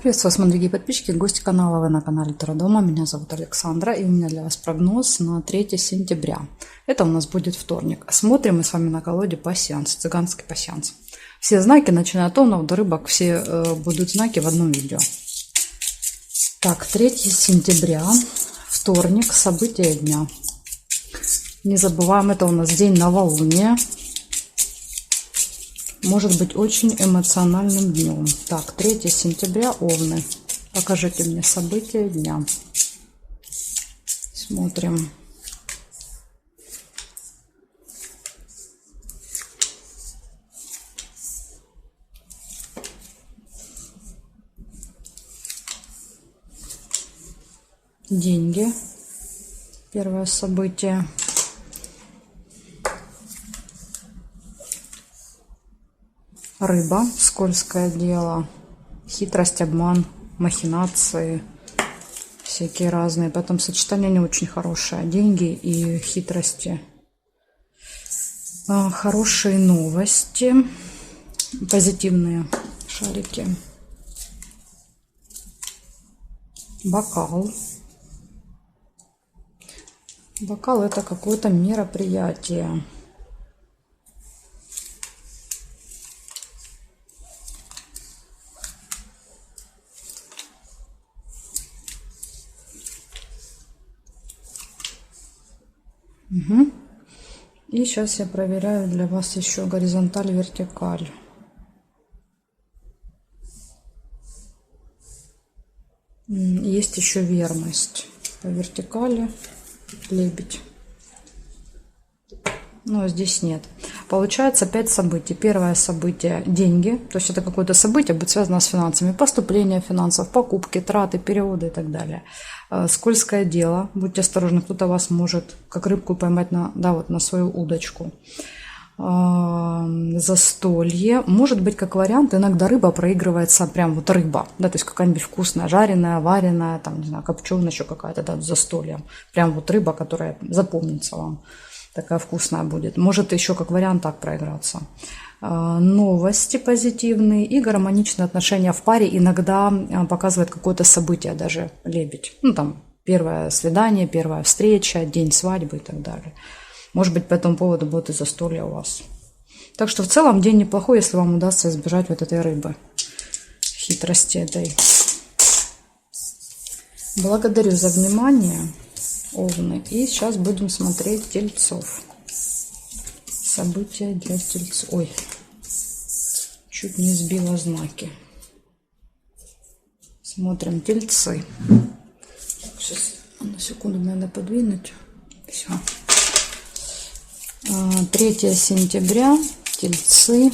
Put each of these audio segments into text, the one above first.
Приветствую вас, мои дорогие подписчики, гости канала, вы на канале Таро Дома. Меня зовут Александра, и у меня для вас прогноз на 3 сентября. Это у нас будет вторник. Смотрим мы с вами на колоде пасьянс, цыганский пасьянс. Все знаки, начиная от овнов до рыбок, все будут знаки в одном видео. Так, 3 сентября, вторник, события дня. Не забываем, это у нас день новолуния. Может быть очень эмоциональным днем. Так, 3 сентября, овны. Покажите мне события дня. Смотрим. Деньги. Первое событие. Рыба, скользкое дело, хитрость, обман, махинации, всякие разные. Потом сочетание не очень хорошее. Деньги и хитрости. Хорошие новости, позитивные шарики. Бокал. Бокал — это какое-то мероприятие. Угу. И сейчас я проверяю для вас еще горизонталь, вертикаль. Есть еще верность. По вертикали лебедь. Но здесь нет. Получается 5 событий. Первое событие — деньги. То есть это какое-то событие будет связано с финансами. Поступление финансов, покупки, траты, переводы и так далее. Скользкое дело. Будьте осторожны, кто-то вас может как рыбку поймать на свою удочку. Застолье. Может быть, как вариант, иногда рыба проигрывается, прям вот рыба. Да, то есть какая-нибудь вкусная, жареная, вареная, там, не знаю, копченая еще какая-то, да, с застольем. Прям вот рыба, которая запомнится вам. Такая вкусная будет. Может еще как вариант так проиграться. Новости позитивные и гармоничные отношения в паре иногда показывает какое-то событие, даже лебедь. Ну там первое свидание, первая встреча, день свадьбы и так далее. Может быть, по этому поводу будет и застолье у вас. Так что в целом день неплохой, если вам удастся избежать вот этой рыбы, хитрости этой. Благодарю за внимание, овны. И сейчас будем смотреть тельцов. События для тельцов. Ой, чуть не сбила знаки. Смотрим тельцы. Сейчас на секунду надо подвинуть. Все. 3 сентября, тельцы.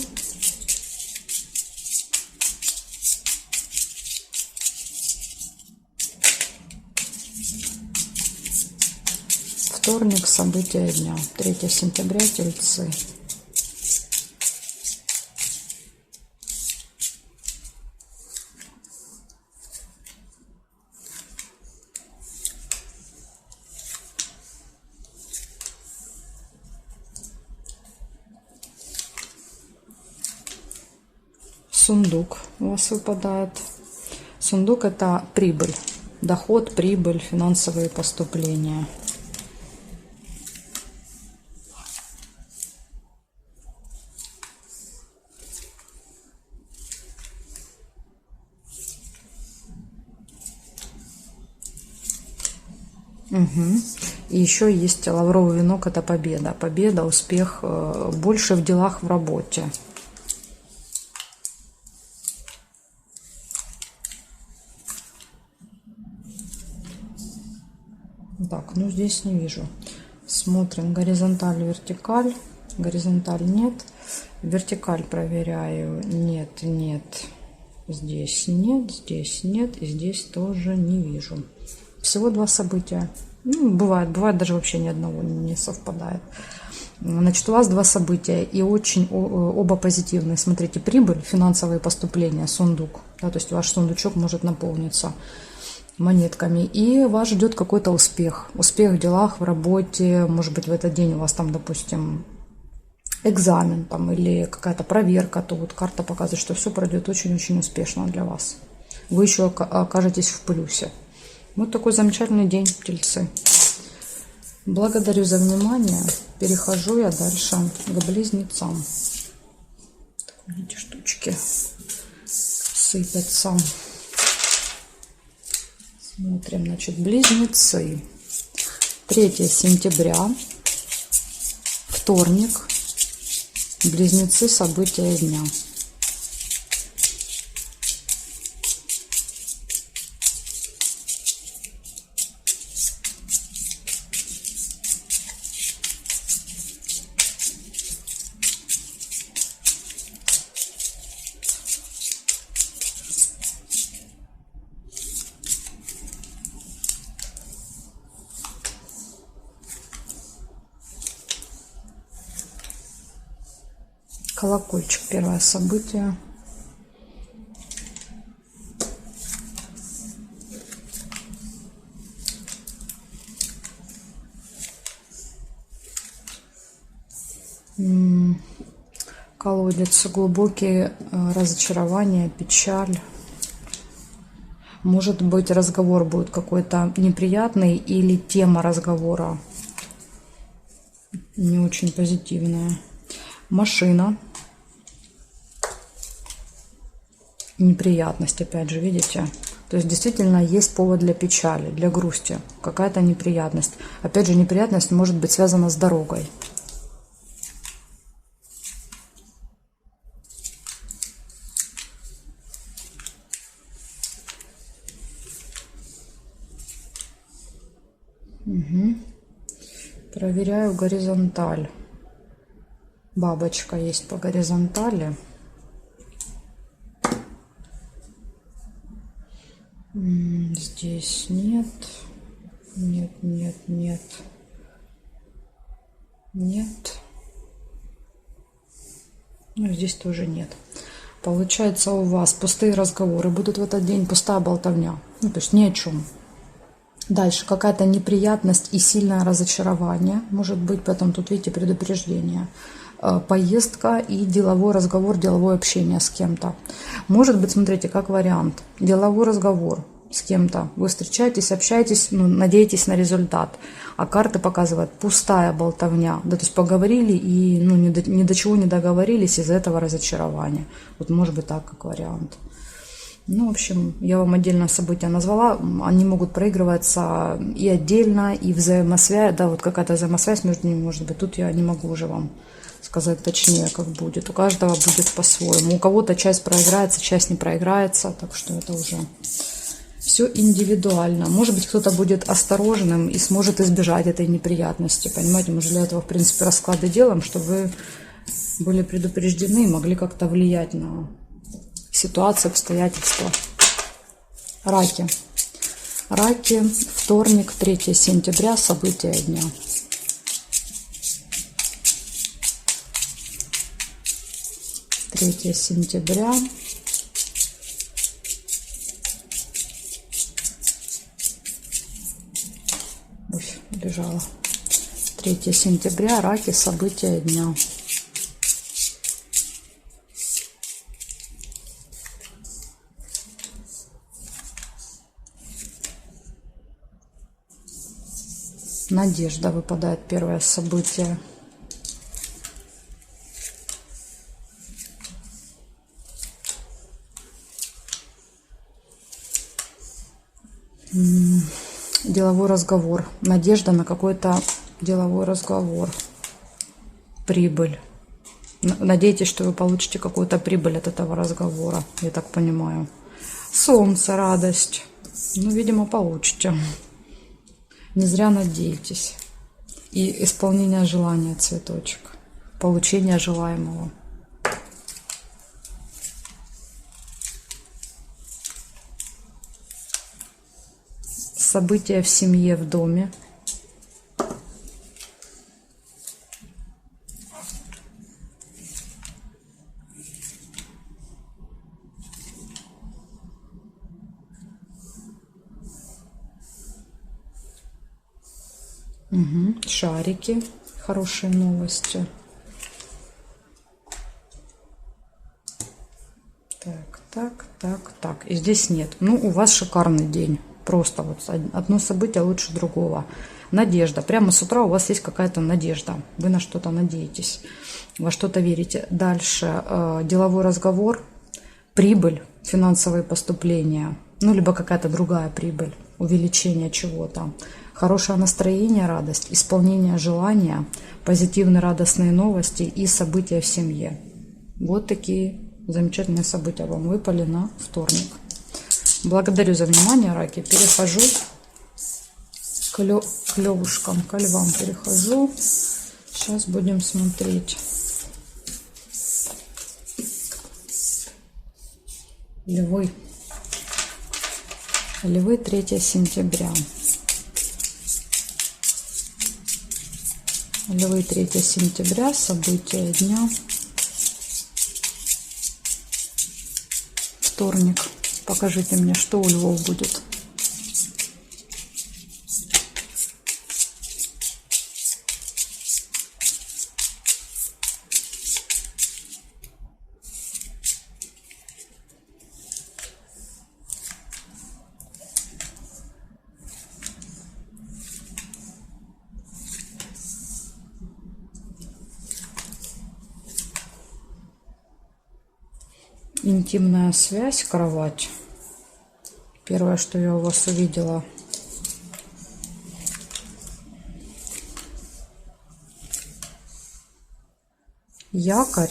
Вторник, события дня. 3 сентября, тельцы. Сундук у вас выпадает. Сундук — это прибыль, доход, прибыль, финансовые поступления. Угу. И еще есть лавровый венок — это победа. Победа, успех, больше в делах, в работе. Так, ну здесь не вижу. Смотрим горизонталь, вертикаль. Горизонталь нет. Вертикаль проверяю. Нет, нет. Здесь нет, здесь нет. И здесь тоже не вижу. Всего 2 события. Ну, бывает даже вообще ни одного не совпадает. Значит, у вас 2 события и очень оба позитивные. Смотрите, прибыль, финансовые поступления, сундук. Да, то есть ваш сундучок может наполниться монетками. И вас ждет какой-то успех. Успех в делах, в работе. Может быть, в этот день у вас там, допустим, экзамен там, или какая-то проверка. То вот карта показывает, что все пройдет очень-очень успешно для вас. вы еще окажетесь в плюсе. Вот такой замечательный день, тельцы. Благодарю за внимание. Перехожу я дальше к близнецам. Эти штучки сыпятся. Смотрим, значит, близнецы. 3 сентября, вторник. Близнецы, события дня. Колокольчик, первое событие. Колодец, глубокие разочарования, печаль. Может быть, разговор будет какой-то неприятный или тема разговора не очень позитивная. Машина. Неприятность, опять же, видите? То есть действительно есть повод для печали, для грусти. Какая-то неприятность. Опять же, неприятность может быть связана с дорогой. Угу. Проверяю горизонталь. Бабочка есть по горизонтали. Здесь нет. Нет, нет, нет. Нет. Ну, здесь тоже нет. Получается, у вас пустые разговоры будут в этот день, пустая болтовня. Ну, то есть ни о чем. Дальше какая-то неприятность и сильное разочарование. Может быть, потом тут, видите, предупреждение. Поездка и деловой разговор, деловое общение с кем-то. Может быть, смотрите, как вариант. Деловой разговор с кем-то. Вы встречаетесь, общаетесь, ну, надеетесь на результат. А карты показывают пустая болтовня. Да, то есть поговорили и ну, ни до чего не договорились, из-за этого разочарования. Вот может быть так, как вариант. Ну, в общем, я вам отдельно события назвала. Они могут проигрываться и отдельно, и взаимосвязь. Да, вот какая-то взаимосвязь между ними может быть. Тут я не могу уже вам сказать точнее, как будет. У каждого будет по-своему. У кого-то часть проиграется, часть не проиграется. Так что это уже все индивидуально. Может быть, кто-то будет осторожным и сможет избежать этой неприятности. Понимаете, мы же для этого, в принципе, расклады делаем, чтобы вы были предупреждены и могли как-то влиять на ситуацию, обстоятельства. Раки. Раки. Вторник, 3 сентября. События дня. Сентября. Ой, лежала. 3 сентября. Раки. События дня. Надежда выпадает, первое событие. Деловой разговор. Надежда на какой-то деловой разговор. Прибыль. Надейтесь, что вы получите какую-то прибыль от этого разговора, я так понимаю. Солнце, радость. Ну, видимо, получите. Не зря надеетесь. И исполнение желания, цветочек. Получение желаемого. События в семье, в доме. Угу. Шарики. Хорошие новости. Так. Так, и здесь нет. Ну, у вас шикарный день. Просто вот одно событие лучше другого. Надежда. Прямо с утра у вас есть какая-то надежда. Вы на что-то надеетесь, во что-то верите. Дальше деловой разговор, прибыль, финансовые поступления, ну, либо какая-то другая прибыль, увеличение чего-то. Хорошее настроение, радость, исполнение желания, позитивные радостные новости и события в семье. Вот такие замечательные события вам выпали на вторник. Благодарю за внимание, раки. Перехожу к левушкам, к львам перехожу. Сейчас будем смотреть. Львы. Львы, 3 сентября. Львы, 3 сентября, события дня. Вторник. Покажите мне, что у львов будет. Интимная связь, кровать. Первое, что я у вас увидела. Якорь.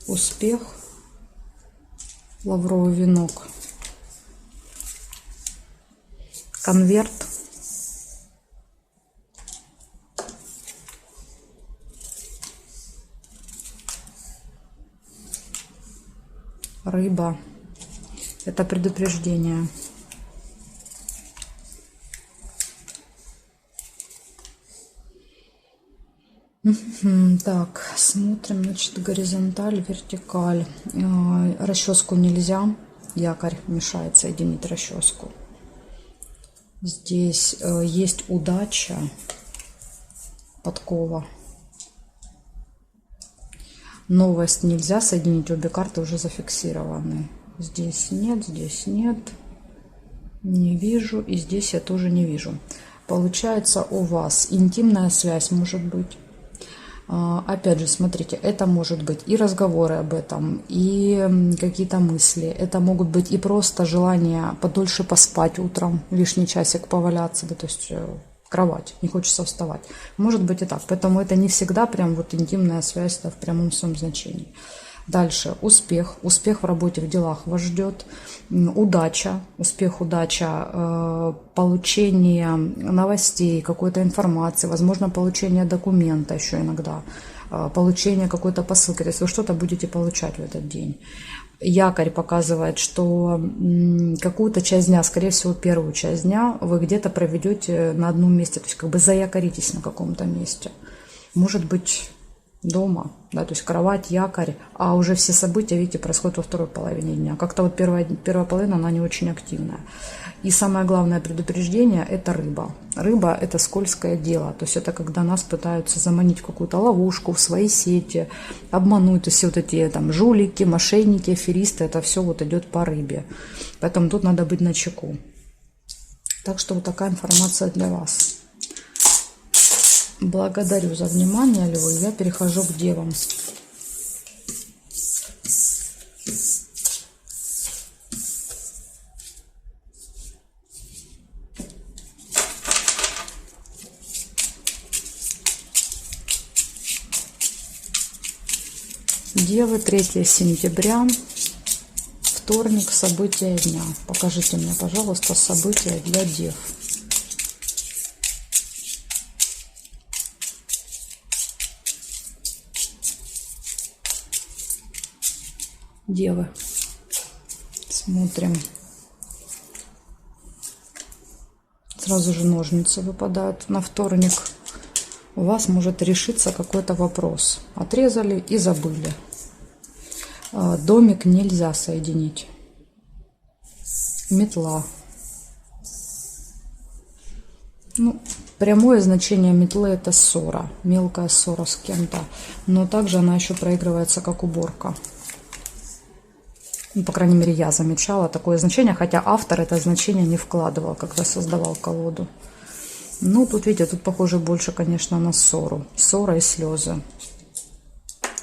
Успех. Лавровый венок. Конверт. Рыба. Это предупреждение. Так, смотрим, значит, горизонталь, вертикаль. Расческу нельзя. Якорь мешает соединить расческу. Здесь есть удача. Подкова. Новость нельзя соединить, обе карты уже зафиксированы. Здесь нет, не вижу, и здесь я тоже не вижу. Получается, у вас интимная связь может быть. Опять же, смотрите, это может быть и разговоры об этом, и какие-то мысли. Это могут быть и просто желание подольше поспать утром, лишний часик поваляться, да, то есть кровать, не хочется вставать. Может быть и так, поэтому это не всегда прям вот интимная связь, да, в прямом своем значении. Дальше успех. Успех в работе, в делах вас ждет. Удача. Успех, удача. Получение новостей, какой-то информации. Возможно, получение документа еще иногда. Получение какой-то посылки. То есть вы что-то будете получать в этот день. Якорь показывает, что какую-то часть дня, скорее всего, первую часть дня вы где-то проведете на одном месте. То есть как бы заякоритесь на каком-то месте. Может быть, дома, да, то есть кровать, якорь, а уже все события, видите, происходят во второй половине дня. Как-то вот первая половина, она не очень активная. И самое главное предупреждение – это рыба. Рыба – это скользкое дело, то есть это когда нас пытаются заманить в какую-то ловушку, в свои сети, обмануть, то есть все вот эти там жулики, мошенники, аферисты, это все вот идет по рыбе. Поэтому тут надо быть начеку. Так что вот такая информация для вас. Благодарю за внимание, львы. Я перехожу к девам. Девы, 3 сентября, вторник, события дня. Покажите мне, пожалуйста, события для дев. Девы. Смотрим. Сразу же ножницы выпадают на вторник. У вас может решиться какой-то вопрос. Отрезали и забыли. Домик нельзя соединить. Метла. Ну, Прямое значение метлы — это ссора, мелкая ссора с кем-то, но также она еще проигрывается как уборка. Ну, по крайней мере, я замечала такое значение, хотя автор это значение не вкладывал, когда создавал колоду. Ну, тут, видите, тут похоже больше, конечно, на ссору. Ссора и слезы.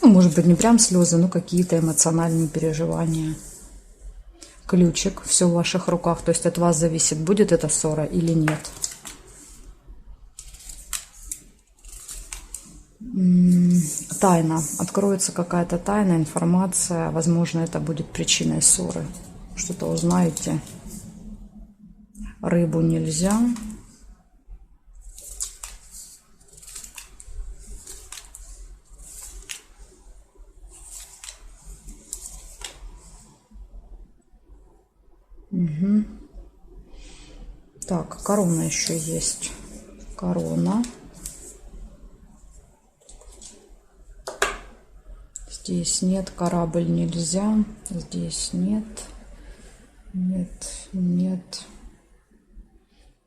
Ну, может быть, не прям слезы, но какие-то эмоциональные переживания. Ключик, все в ваших руках, то есть от вас зависит, будет эта ссора или нет. Тайна. Откроется какая-то тайна, информация. Возможно, это будет причиной ссоры. Что-то узнаете. Рыбу нельзя. Угу. Так, корона еще есть. Корона. Здесь нет, корабль нельзя, здесь нет, нет.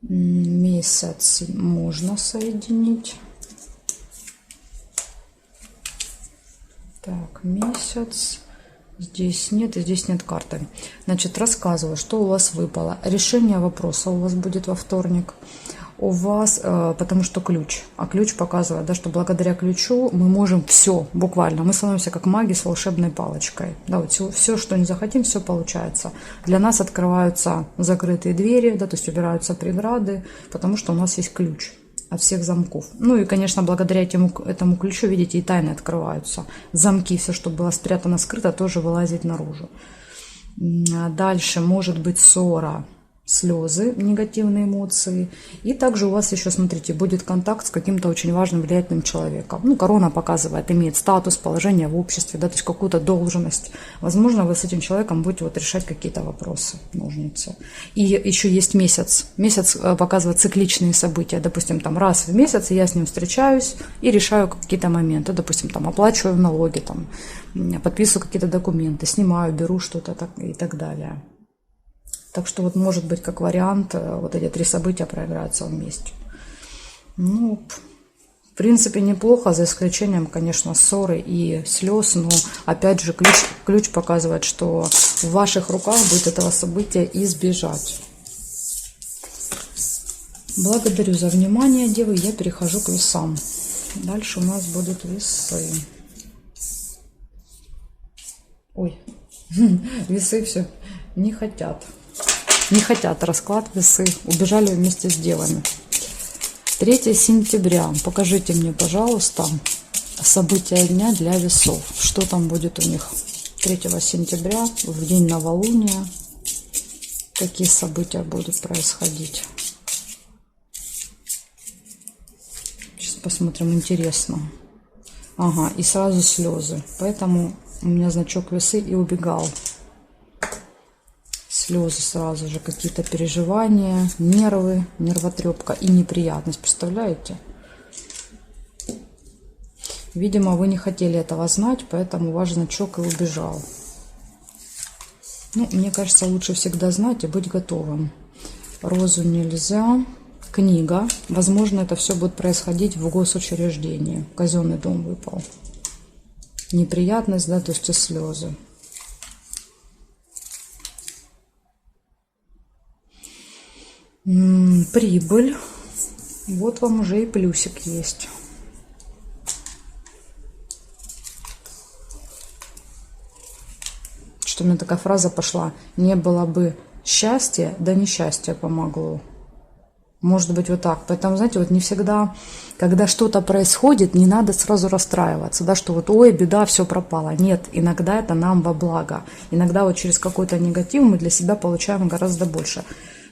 Месяц можно соединить. Так, месяц. Здесь нет, и здесь нет карты. Значит, рассказываю, что у вас выпало. Решение вопроса у вас будет во вторник. У вас, потому что ключ. А ключ показывает, да, что благодаря ключу мы можем все, буквально. Мы становимся как маги с волшебной палочкой. Да, вот все, что не захотим, все получается. Для нас открываются закрытые двери, да, то есть убираются преграды, потому что у нас есть ключ от всех замков. Ну и, конечно, благодаря этому ключу, видите, и тайны открываются. Замки, все, что было спрятано, скрыто, тоже вылазит наружу. Дальше может быть ссора, слезы, негативные эмоции. И также у вас еще, смотрите, будет контакт с каким-то очень важным, влиятельным человеком. Ну, корона показывает, имеет статус, положение в обществе, да, то есть какую-то должность. Возможно, вы с этим человеком будете вот решать какие-то вопросы, ножницы. И еще есть месяц. Месяц показывает цикличные события. Допустим, там раз в месяц я с ним встречаюсь и решаю какие-то моменты. Допустим, там оплачиваю налоги, там, подписываю какие-то документы, снимаю, беру что-то и так далее. Так что вот может быть как вариант вот эти 3 события проиграются вместе. Ну, в принципе, неплохо, за исключением, конечно, ссоры и слез. Но опять же ключ показывает, что в ваших руках будет этого события избежать. Благодарю за внимание, девы. Я перехожу к весам. Дальше у нас будут весы. Ой, весы все не хотят. Не хотят расклад весы. Убежали вместе с девами. 3 сентября. Покажите мне, пожалуйста, события дня для весов. Что там будет у них 3 сентября, в день новолуния. Какие события будут происходить. Сейчас посмотрим, интересно. Ага, и сразу слезы. Поэтому у меня значок весы и убегал. Слезы сразу же, какие-то переживания, нервы, нервотрепка и неприятность. Представляете? Видимо, вы не хотели этого знать, поэтому ваш значок и убежал. Ну, мне кажется, лучше всегда знать и быть готовым. Розу нельзя. Книга. Возможно, это все будет происходить в госучреждении. Казенный дом выпал. Неприятность, да, то есть и слезы. Прибыль. Вот вам уже и плюсик есть. Что у меня такая фраза пошла: не было бы счастья, да несчастье помогло. Может быть, вот так. Поэтому, знаете, вот не всегда, когда что-то происходит, не надо сразу расстраиваться, да, что вот, ой, беда, все пропало. Нет, иногда это нам во благо. Иногда вот через какой-то негатив мы для себя получаем гораздо больше.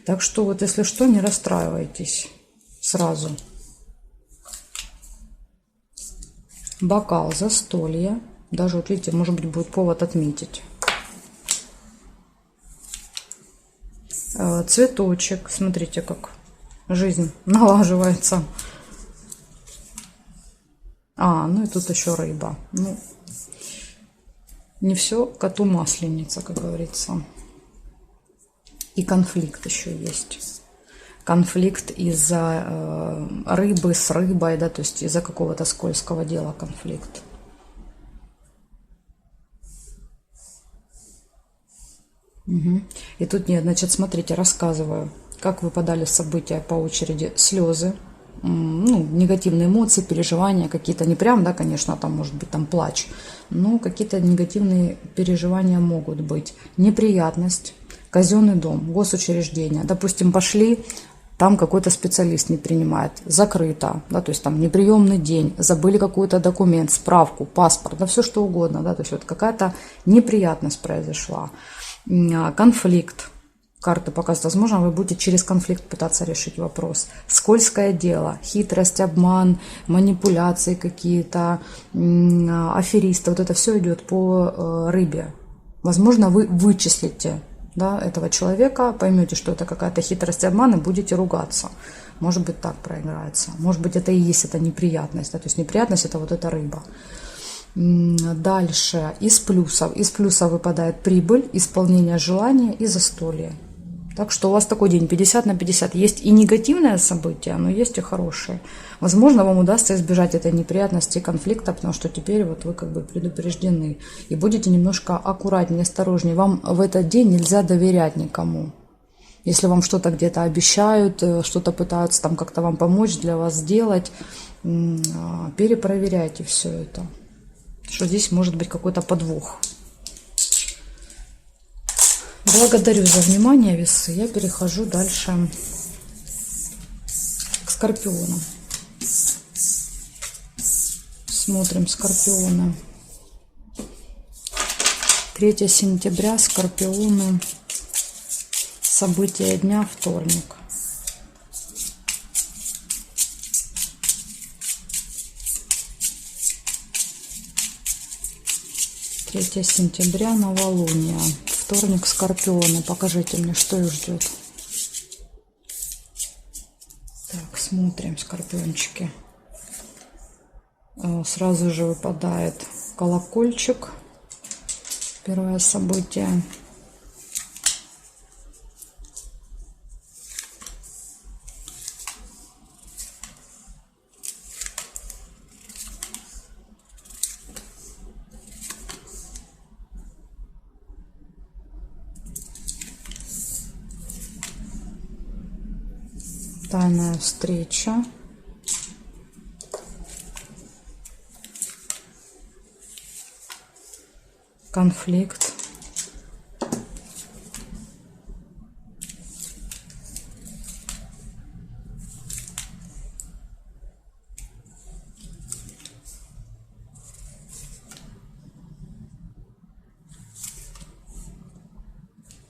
Так что вот, если что, не расстраивайтесь сразу. Бокал, застолье. Даже, вот видите, может быть, будет повод отметить. Цветочек. Смотрите, как жизнь налаживается. Ну и тут еще рыба. Ну, не все коту масленица, как говорится. И конфликт еще есть. конфликт из-за рыбы с рыбой, да, то есть из-за какого-то скользкого дела конфликт. Угу. И тут нет, значит, смотрите, рассказываю, как выпадали события по очереди. Слезы, ну, негативные эмоции, переживания какие-то, не прям, да, конечно, там может быть там плач, но какие-то негативные переживания могут быть. Неприятность, казенный дом, госучреждение. Допустим, пошли, там какой-то специалист не принимает, закрыто, да, то есть там неприемный день, забыли какой-то документ, справку, паспорт, да, все что угодно, да, то есть вот какая-то неприятность произошла. Конфликт. Карты показывают, возможно, вы будете через конфликт пытаться решить вопрос. Скользкое дело, хитрость, обман, манипуляции какие-то, аферисты. Вот это все идет по рыбе. Возможно, вы вычислите, да, этого человека, поймете, что это какая-то хитрость, обман, и будете ругаться. Может быть, так проиграется. Может быть, это и есть эта неприятность. Да? То есть неприятность – это вот эта рыба. Дальше из плюсов. Из плюсов выпадает прибыль, исполнение желания и застолье. Так что у вас такой день 50 на 50. Есть и негативные события, но есть и хорошие. Возможно, вам удастся избежать этой неприятности и конфликта, потому что теперь вот вы как бы предупреждены. И будете немножко аккуратнее, осторожнее. Вам в этот день нельзя доверять никому. Если вам что-то где-то обещают, что-то пытаются там как-то вам помочь, для вас сделать, перепроверяйте все это. Что здесь может быть какой-то подвох. Благодарю за внимание, весы. Я перехожу дальше к Скорпиону. Смотрим Скорпиона. 3 сентября, Скорпионы. События дня, вторник. Сентября, новолуние. Вторник, Скорпионы. Покажите мне, что их ждет. Так, смотрим, Скорпиончики. Сразу же выпадает колокольчик. Первое событие. Тайная встреча. Конфликт.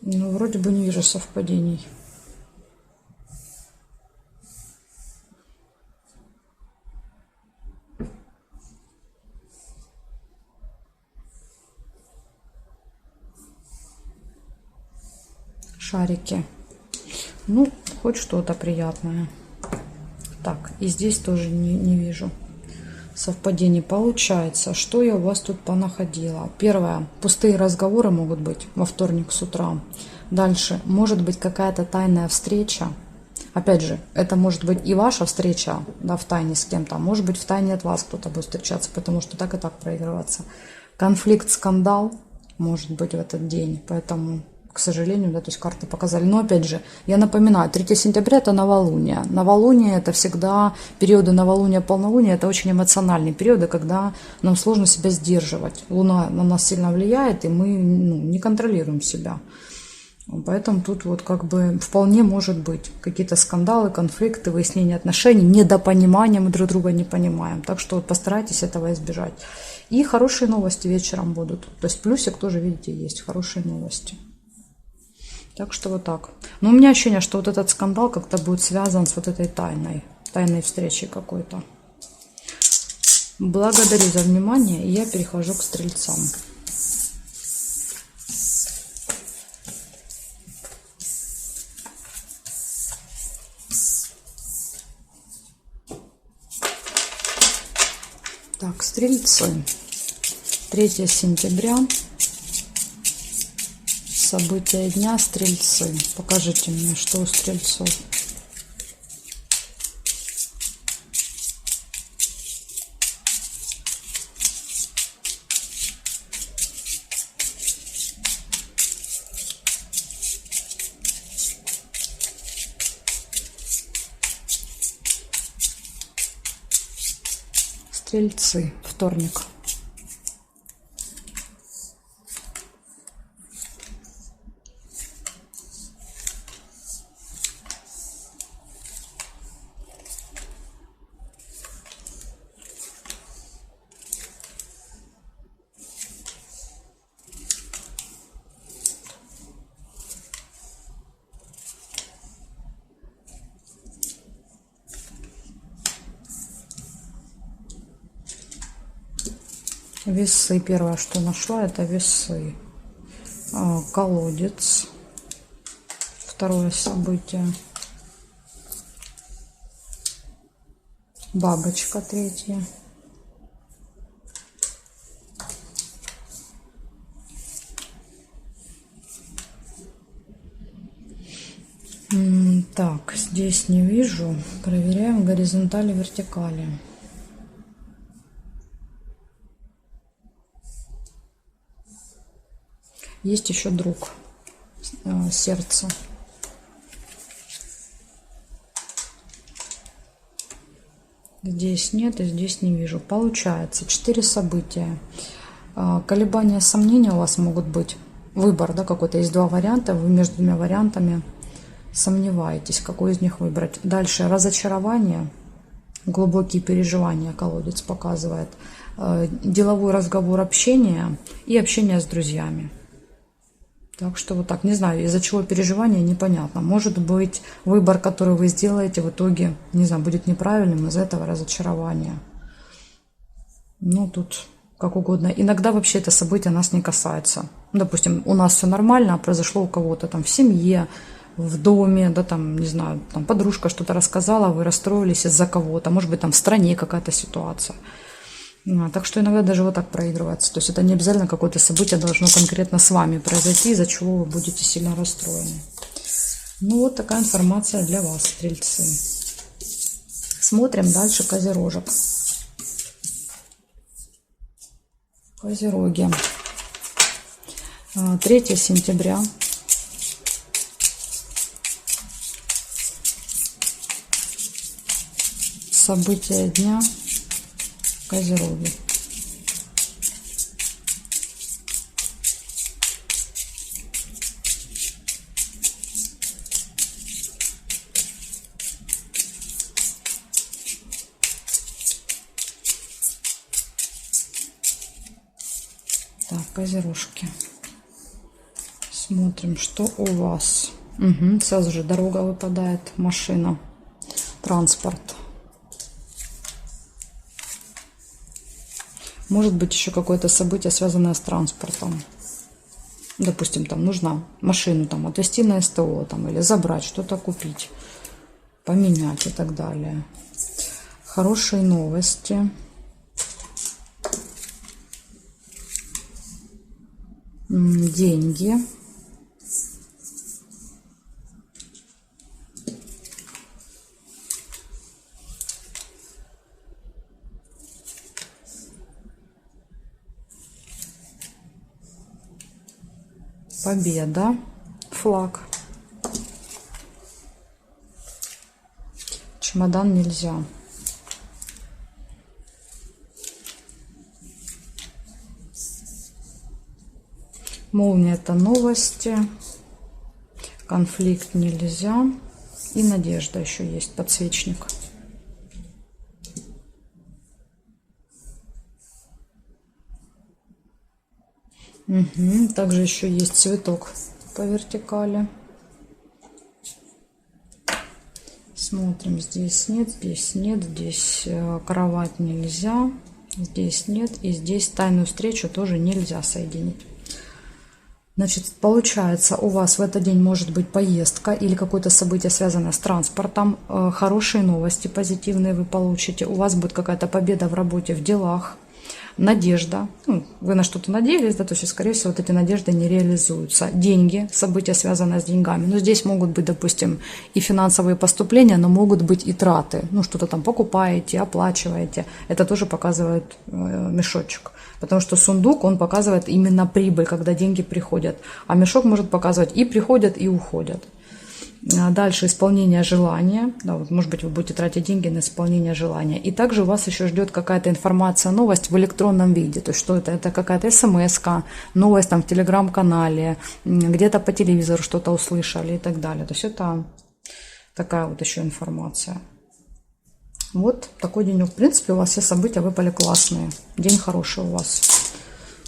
Ну, вроде бы не вижу совпадений. Шарики. Ну, хоть что-то приятное. Так, и здесь тоже не вижу совпадений. Получается, что я у вас тут понаходила? Первое. Пустые разговоры могут быть во вторник с утра. Дальше. Может быть какая-то тайная встреча. Опять же, это может быть и ваша встреча, да, в тайне с кем-то. Может быть, в тайне от вас кто-то будет встречаться, потому что так и так проигрываться. Конфликт, скандал может быть в этот день. Поэтому... К сожалению, да, то есть карты показали. Но опять же, я напоминаю, 3 сентября это новолуние. Новолуние это всегда периоды новолуния, полнолуния, это очень эмоциональные периоды, когда нам сложно себя сдерживать. Луна на нас сильно влияет, и мы не контролируем себя. Поэтому тут вот как бы вполне может быть какие-то скандалы, конфликты, выяснение отношений, недопонимание, мы друг друга не понимаем. Так что вот постарайтесь этого избежать. И хорошие новости вечером будут. То есть плюсик тоже, видите, есть, хорошие новости. Так что вот так. Но у меня ощущение, что вот этот скандал как-то будет связан с вот этой тайной встречей какой-то. Благодарю за внимание, и я перехожу к стрельцам. Так, стрельцы. 3 сентября. События дня, стрельцы. Покажите мне, что у стрельцов. Стрельцы, вторник. Весы. Первое, что нашла, это весы. Колодец. Второе событие. Бабочка. Третье. Так, здесь не вижу. Проверяем горизонтали, вертикали. Есть еще друг, сердце. Здесь нет и здесь не вижу. Получается 4 события. Колебания, сомнения у вас могут быть. Выбор, да, какой-то. Есть 2 варианта, вы между 2 вариантами сомневаетесь, какой из них выбрать. Дальше разочарование, глубокие переживания, колодец показывает. Деловой разговор, общение и общение с друзьями. Так что вот так, не знаю, из-за чего переживания, непонятно. Может быть, выбор, который вы сделаете, в итоге, не знаю, будет неправильным из-за этого разочарования. Ну, тут как угодно. Иногда вообще это событие нас не касается. Допустим, у нас все нормально, а произошло у кого-то там в семье, в доме, да, там, не знаю, там подружка что-то рассказала, вы расстроились из-за кого-то. Может быть, там в стране какая-то ситуация. Так что иногда даже вот так проигрывается. То есть это не обязательно какое-то событие должно конкретно с вами произойти, из-за чего вы будете сильно расстроены. Ну вот такая информация для вас, стрельцы. Смотрим дальше козерожек. Козероги. 3 сентября. События дня. Козероги. Так, козерожки. Смотрим, что у вас. Сразу же дорога выпадает, машина, транспорт. Может быть еще какое-то событие, связанное с транспортом. Допустим, там нужно машину там отвезти на СТО там, или забрать, что-то купить, поменять и так далее. Хорошие новости. Деньги. Победа, флаг. Чемодан нельзя. Молния — это новости. Конфликт нельзя. И надежда еще есть, подсвечник. Также еще есть цветок по вертикали. Смотрим, здесь нет, здесь нет, здесь кровать нельзя, здесь нет, и здесь тайную встречу тоже нельзя соединить. Значит, получается, у вас в этот день может быть поездка или какое-то событие, связанное с транспортом. Хорошие новости, позитивные вы получите. У вас будет какая-то победа в работе, в делах. Надежда. Вы на что-то надеялись, да, то есть, скорее всего, вот эти надежды не реализуются. Деньги, события, связанные с деньгами. Но здесь могут быть, допустим, и финансовые поступления, но могут быть и траты. Что-то там покупаете, оплачиваете. Это тоже показывает мешочек. Потому что сундук, он показывает именно прибыль, когда деньги приходят. А мешок может показывать и приходят, и уходят. Дальше исполнение желания. Да, вот, может быть, вы будете тратить деньги на исполнение желания. И также вас еще ждет какая-то информация, новость в электронном виде. То есть что это? Это какая-то смс-ка, новость там в телеграм-канале, где-то по телевизору что-то услышали и так далее. То есть это такая вот еще информация. Вот такой день. В принципе, у вас все события выпали классные. День хороший у вас.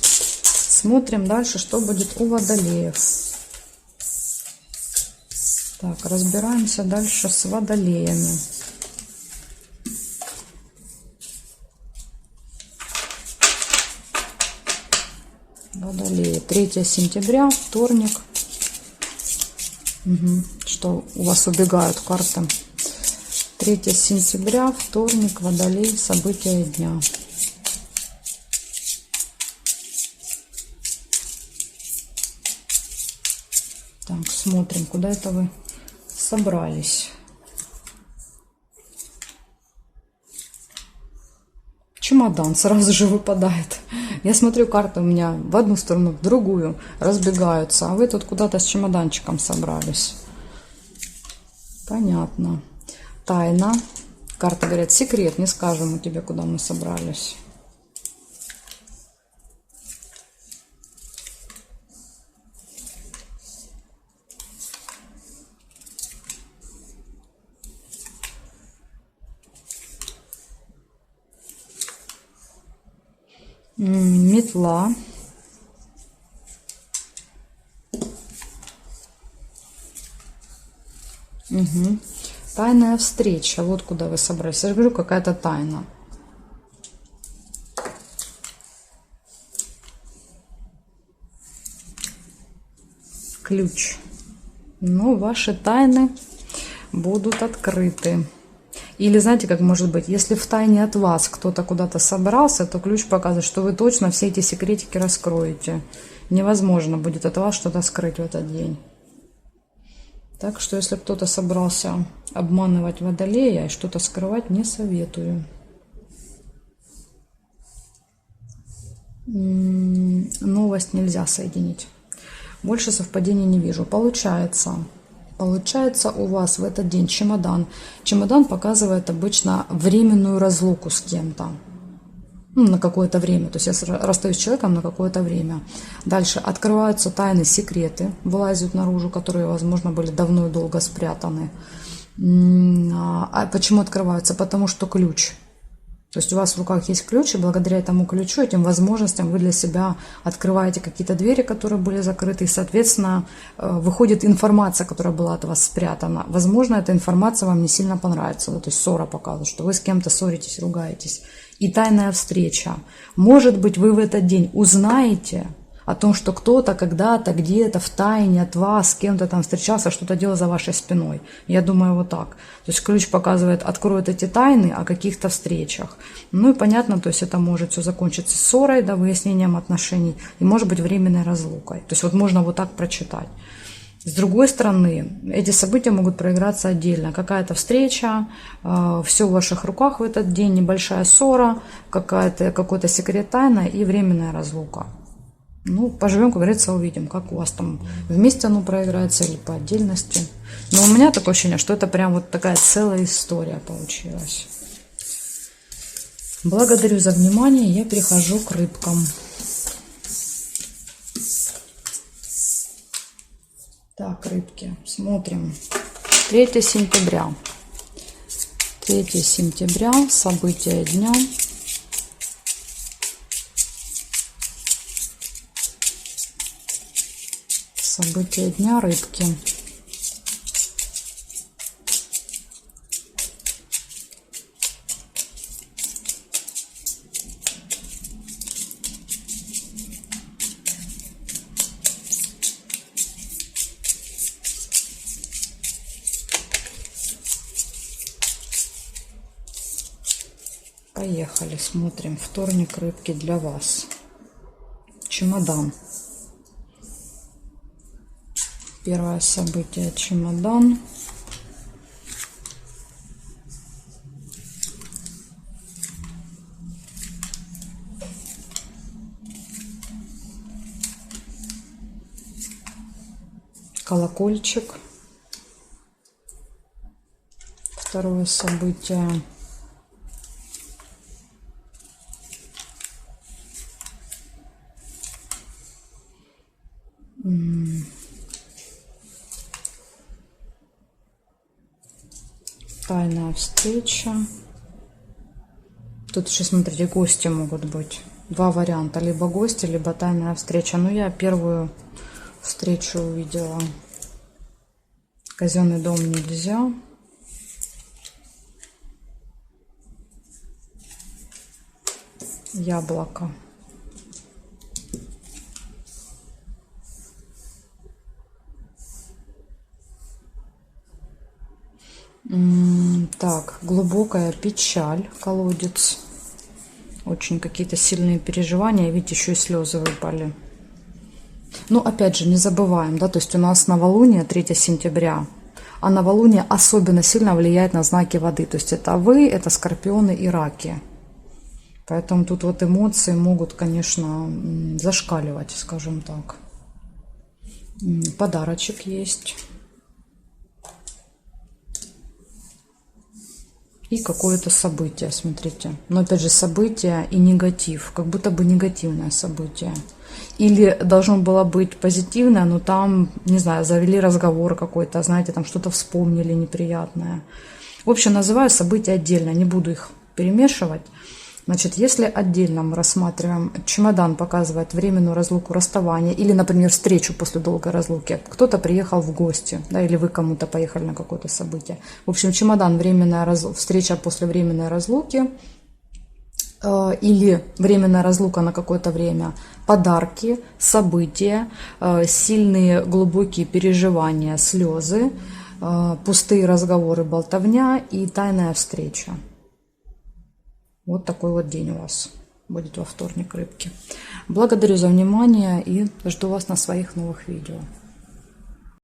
Смотрим дальше, что будет у водолеев. Так, разбираемся дальше с водолеями. Водолеи. 3 сентября, вторник. Что у вас убегают карты? 3 сентября, вторник, водолей, события дня. Так, смотрим, куда это вы собрались. Чемодан сразу же выпадает. Я смотрю, карты у меня в одну сторону, в другую разбегаются, а вы тут куда-то с чемоданчиком собрались. Понятно. Тайна. Карты говорят, секрет, не скажем мы тебе, куда мы собрались. Метла. Угу. Тайная встреча. Вот куда вы собрались. Я же говорю, какая-то тайна. Ключ. Ну, ваши тайны будут открыты. Или знаете, как может быть, если в тайне от вас кто-то куда-то собрался, то ключ показывает, что вы точно все эти секретики раскроете. Невозможно будет от вас что-то скрыть в этот день. Так что, если кто-то собрался обманывать водолея и что-то скрывать, не советую. Новость нельзя соединить. Больше совпадений не вижу. Получается у вас в этот день чемодан. Чемодан показывает обычно временную разлуку с кем-то. Ну, на какое-то время. То есть я расстаюсь с человеком на какое-то время. Дальше открываются тайны, секреты, вылазят наружу, которые, возможно, были давно и долго спрятаны. А почему открываются? Потому что ключ. То есть у вас в руках есть ключ, и благодаря этому ключу, этим возможностям вы для себя открываете какие-то двери, которые были закрыты, и, соответственно, выходит информация, которая была от вас спрятана. Возможно, эта информация вам не сильно понравится. Вот, то есть ссора показывает, что вы с кем-то ссоритесь, ругаетесь. И тайная встреча. Может быть, вы в этот день узнаете о том, что кто-то когда-то где-то в тайне от вас с кем-то там встречался, что-то делал за вашей спиной. Я думаю, вот так. То есть ключ показывает, откроет эти тайны о каких-то встречах. Ну и понятно, то есть это может все закончиться ссорой, да, выяснением отношений, и может быть временной разлукой. То есть вот можно вот так прочитать. С другой стороны, эти события могут проиграться отдельно. Какая-то встреча, все в ваших руках в этот день, небольшая ссора, какой-то секрет, тайна и временная разлука. Ну, поживем, как говорится, увидим, как у вас там вместе оно проиграется или по отдельности. Но у меня такое ощущение, что это прям вот такая целая история получилась. Благодарю за внимание. Я перехожу к рыбкам. Так, рыбки, смотрим. 3 сентября. 3 сентября, события дня. События дня, рыбки. Поехали, смотрим. Вторник, рыбки для вас. Чемодан. Первое событие — чемодан. Колокольчик. Второе событие. Тайная встреча. Тут еще, смотрите, гости могут быть. Два варианта. Либо гости, либо тайная встреча. Но я первую встречу увидела. Казенный дом нельзя. Яблоко. Так, глубокая печаль, колодец. Очень какие-то сильные переживания. Видите, еще и слезы выпали. Ну, опять же, не забываем, да, то есть у нас новолуние 3 сентября. А новолуние особенно сильно влияет на знаки воды. То есть это вы, это скорпионы и раки. Поэтому тут вот эмоции могут, конечно, зашкаливать, скажем так. Подарочек есть. И какое-то событие, смотрите. Но опять же, событие и негатив. Как будто бы негативное событие. Или должно было быть позитивное, но там, не знаю, завели разговор какой-то, знаете, там что-то вспомнили неприятное. В общем, называю события отдельно, не буду их перемешивать. Значит, если отдельно мы рассматриваем, чемодан показывает временную разлуку, расставание, или, например, встречу после долгой разлуки. Кто-то приехал в гости, да, или вы кому-то поехали на какое-то событие. В общем, чемодан, встреча после временной разлуки, или временная разлука на какое-то время, подарки, события, сильные глубокие переживания, слезы, пустые разговоры, болтовня и тайная встреча. Вот такой вот день у вас будет во вторник, рыбки. Благодарю за внимание и жду вас на своих новых видео.